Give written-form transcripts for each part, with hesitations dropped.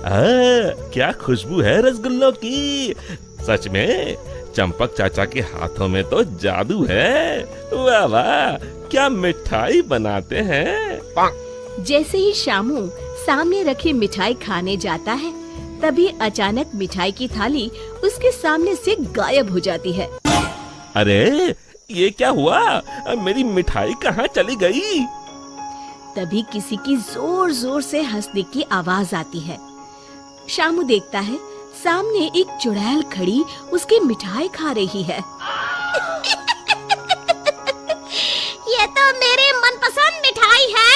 क्या खुशबू है रसगुल्लों की। सच में चंपक चाचा के हाथों में तो जादू है। वाह वाह, क्या मिठाई बनाते हैं। जैसे ही शामू सामने रखी मिठाई खाने जाता है, तभी अचानक मिठाई की थाली उसके सामने से गायब हो जाती है। अरे ये क्या हुआ, मेरी मिठाई कहाँ चली गई। तभी किसी की जोर जोर से हंसने की आवाज आती है। शामू देखता है सामने एक चुड़ैल खड़ी उसकी मिठाई खा रही है। ये तो मेरी मनपसंद मिठाई है।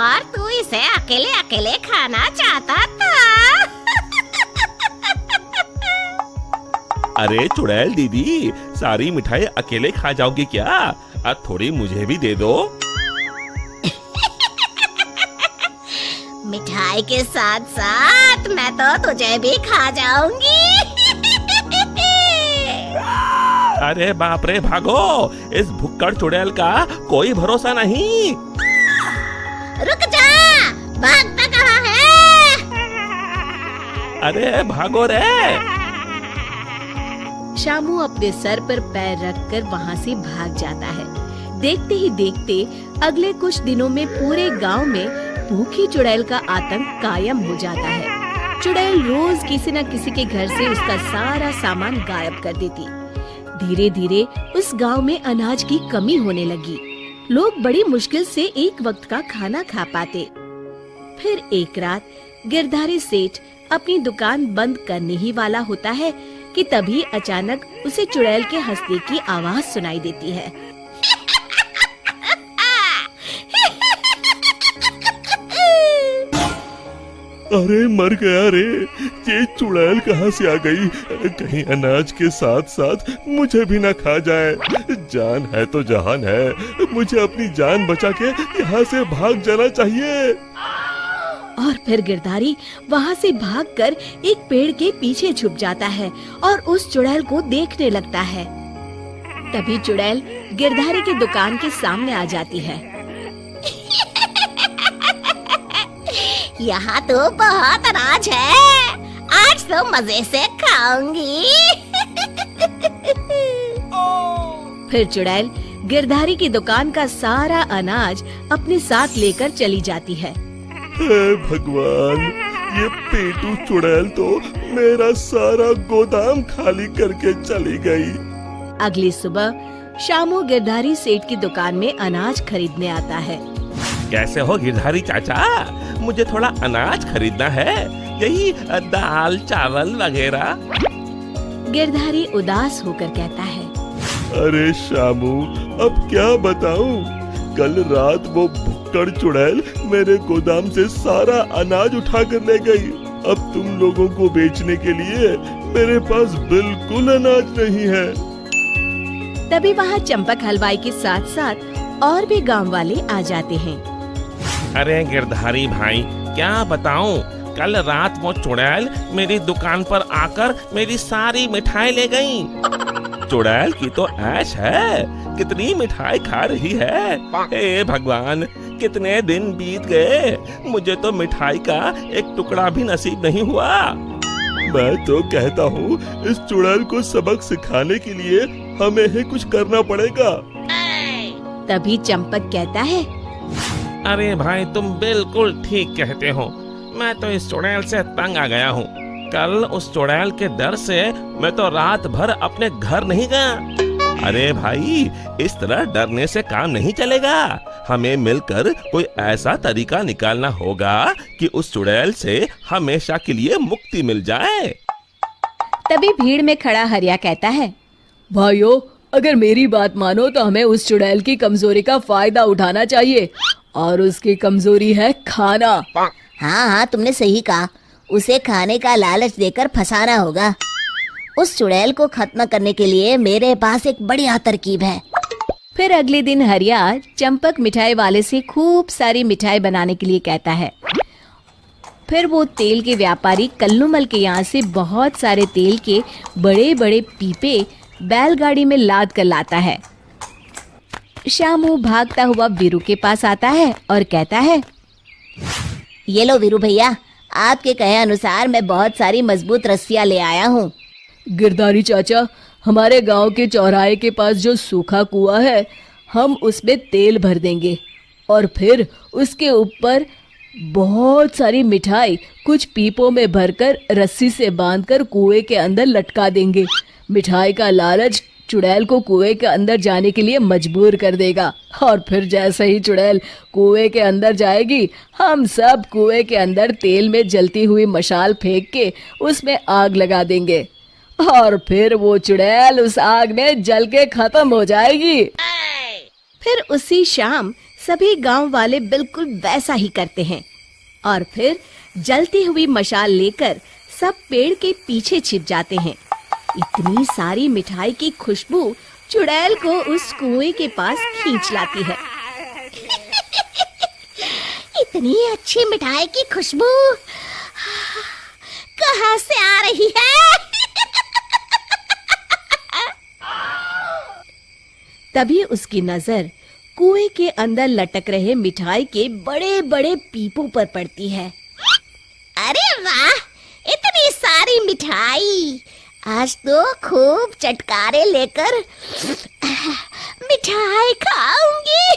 और तू इसे अकेले अकेले खाना चाहता था। अरे चुड़ैल दीदी, सारी मिठाई अकेले खा जाओगी क्या? थोड़ी मुझे भी दे दो। मिठाई के साथ साथ मैं तो तुझे भी खा जाऊंगी। अरे बाप रे, भागो, इस भुक्कड़ चुड़ैल का कोई भरोसा नहीं। रुक जा, भागता कहाँ है? अरे भागो रे। शामू अपने सर पर पैर रखकर वहाँ से भाग जाता है। देखते ही देखते अगले कुछ दिनों में पूरे गांव में भूखी चुड़ैल का आतंक कायम हो जाता है। चुड़ैल रोज किसी न किसी के घर से उसका सारा सामान गायब कर देती। धीरे धीरे उस गांव में अनाज की कमी होने लगी। लोग बड़ी मुश्किल से एक वक्त का खाना खा पाते। फिर एक रात गिरधारी सेठ अपनी दुकान बंद करने ही वाला होता है कि तभी अचानक उसे चुड़ैल के हंसने की आवाज सुनाई देती है। अरे मर गया रे, ये चुड़ैल कहाँ से आ गई? कहीं अनाज के साथ साथ मुझे भी ना खा जाए। जान है तो जहान है, मुझे अपनी जान बचा के यहाँ से भाग जाना चाहिए। और फिर गिरधारी वहाँ से भागकर एक पेड़ के पीछे छुप जाता है और उस चुड़ैल को देखने लगता है। तभी चुड़ैल गिरधारी की दुकान के सामने आ जाती है। यहाँ तो बहुत अनाज है, आज तो मजे से खाऊंगी। फिर चुड़ैल गिरधारी की दुकान का सारा अनाज अपने साथ लेकर चली जाती है। हे भगवान, ये पेटू चुड़ैल तो मेरा सारा गोदाम खाली करके चली गई। अगली सुबह शामू गिरधारी सेठ की दुकान में अनाज खरीदने आता है। कैसे हो गिरधारी चाचा, मुझे थोड़ा अनाज खरीदना है, यही दाल चावल वगैरह। गिरधारी उदास होकर कहता है, अरे शामू, अब क्या बताऊं, कल रात वो भुक्कड़ चुड़ैल मेरे गोदाम से सारा अनाज उठा कर ले गई। अब तुम लोगों को बेचने के लिए मेरे पास बिल्कुल अनाज नहीं है। तभी वहाँ चंपक हलवाई के साथ साथ और भी गांव वाले आ जाते हैं। अरे गिरधारी भाई, क्या बताऊं, कल रात वो चुड़ैल मेरी दुकान पर आकर मेरी सारी मिठाई ले गई। चुड़ैल की तो ऐश है, कितनी मिठाई खा रही है। हे भगवान, कितने दिन बीत गए, मुझे तो मिठाई का एक टुकड़ा भी नसीब नहीं हुआ। मैं तो कहता हूँ, इस चुड़ैल को सबक सिखाने के लिए हमें ही कुछ करना पड़ेगा। तभी चंपक कहता है, अरे भाई, तुम बिल्कुल ठीक कहते हो, मैं तो इस चुड़ैल से तंग आ गया हूँ। कल उस चुड़ैल के डर से मैं तो रात भर अपने घर नहीं गया। अरे भाई, इस तरह डरने से काम नहीं चलेगा, हमें मिलकर कोई ऐसा तरीका निकालना होगा कि उस चुड़ैल से हमेशा के लिए मुक्ति मिल जाए। तभी भीड़ में खड़ा हरिया कहता है, भाइयों, अगर मेरी बात मानो तो हमें उस चुड़ैल की कमजोरी का फायदा उठाना चाहिए, और उसकी कमजोरी है खाना। हाँ हाँ, तुमने सही कहा, उसे खाने का लालच देकर फंसाना होगा। उस चुड़ैल को खत्म करने के लिए मेरे पास एक बढ़िया तरकीब है। फिर अगले दिन हरिया चंपक मिठाई वाले से खूब सारी मिठाई बनाने के लिए कहता है। फिर वो तेल के व्यापारी कल्लूमल के यहाँ से बहुत सारे तेल के बड़े बड़े पीपे बैलगाड़ी में लाद कर लाता है। शामू भागता हुआ वीरू के पास आता है और कहता है, ये लो वीरू भैया, आपके कहे अनुसार मैं बहुत सारी मजबूत रस्सियां ले आया हूँ। गिरधारी चाचा, हमारे गांव के चौराहे के पास जो सूखा कुआं है, हम उसमें तेल भर देंगे और फिर उसके ऊपर बहुत सारी मिठाई कुछ पीपों में भरकर रस्सी से बांधकर कुएं के अंदर लटका देंगे। मिठाई का लालच चुड़ैल को कुएं के अंदर जाने के लिए मजबूर कर देगा और फिर जैसे ही चुड़ैल कुएं के अंदर जाएगी, हम सब कुएं के अंदर तेल में जलती हुई मशाल फेंक के उसमें आग लगा देंगे और फिर वो चुड़ैल उस आग में जल के खत्म हो जाएगी। फिर उसी शाम सभी गांव वाले बिल्कुल वैसा ही करते हैं और फिर जलती हुई मशाल लेकर सब पेड़ के पीछे छिप जाते हैं। इतनी सारी मिठाई की खुशबू चुड़ैल को उस कुएं के पास खींच लाती है। इतनी अच्छी मिठाई की खुशबू कहाँ से आ रही है? तभी उसकी नजर कुएं के अंदर लटक रहे मिठाई के बड़े बड़े पीपों पर पड़ती है। अरे वाह, इतनी सारी मिठाई! आज तो खूब चटकारे लेकर मिठाई खाऊंगी।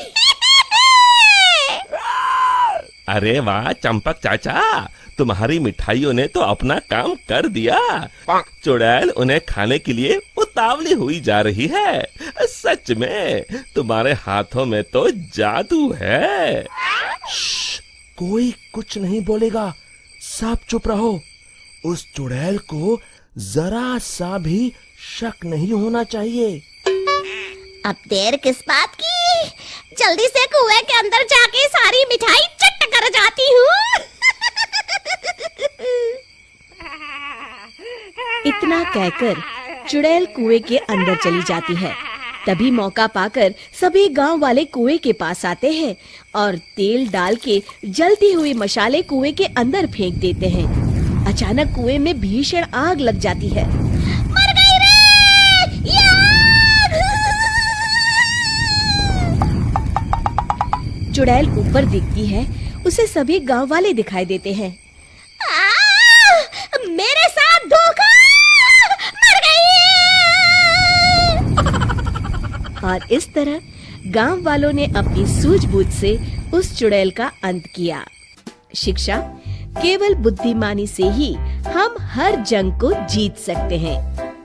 अरे वाह चंपक चाचा, तुम्हारी मिठाइयों ने तो अपना काम कर दिया। चुड़ैल उन्हें खाने के लिए उतावली हुई जा रही है। सच में तुम्हारे हाथों में तो जादू है। कोई कुछ नहीं बोलेगा, सब चुप रहो। उस चुड़ैल को जरा सा भी शक नहीं होना चाहिए। अब देर किस बात की? जल्दी से कुएं के अंदर जाके सारी मिठाई चट कर जाती हूँ। इतना कहकर चुड़ैल कुएं के अंदर चली जाती है। तभी मौका पाकर सभी गांव वाले कुएं के पास आते हैं और तेल डाल के जलती हुई मशाले कुएं के अंदर फेंक देते हैं। अचानक कुएं में भीषण आग लग जाती है। मर गई रे! चुड़ैल ऊपर दिखती है, उसे सभी गांव वाले दिखाई देते हैं। मेरे साथ धोखा! मर गई! और इस तरह गांव वालों ने अपनी सूझबूझ से उस चुड़ैल का अंत किया। शिक्षा, केवल बुद्धिमानी से ही हम हर जंग को जीत सकते हैं।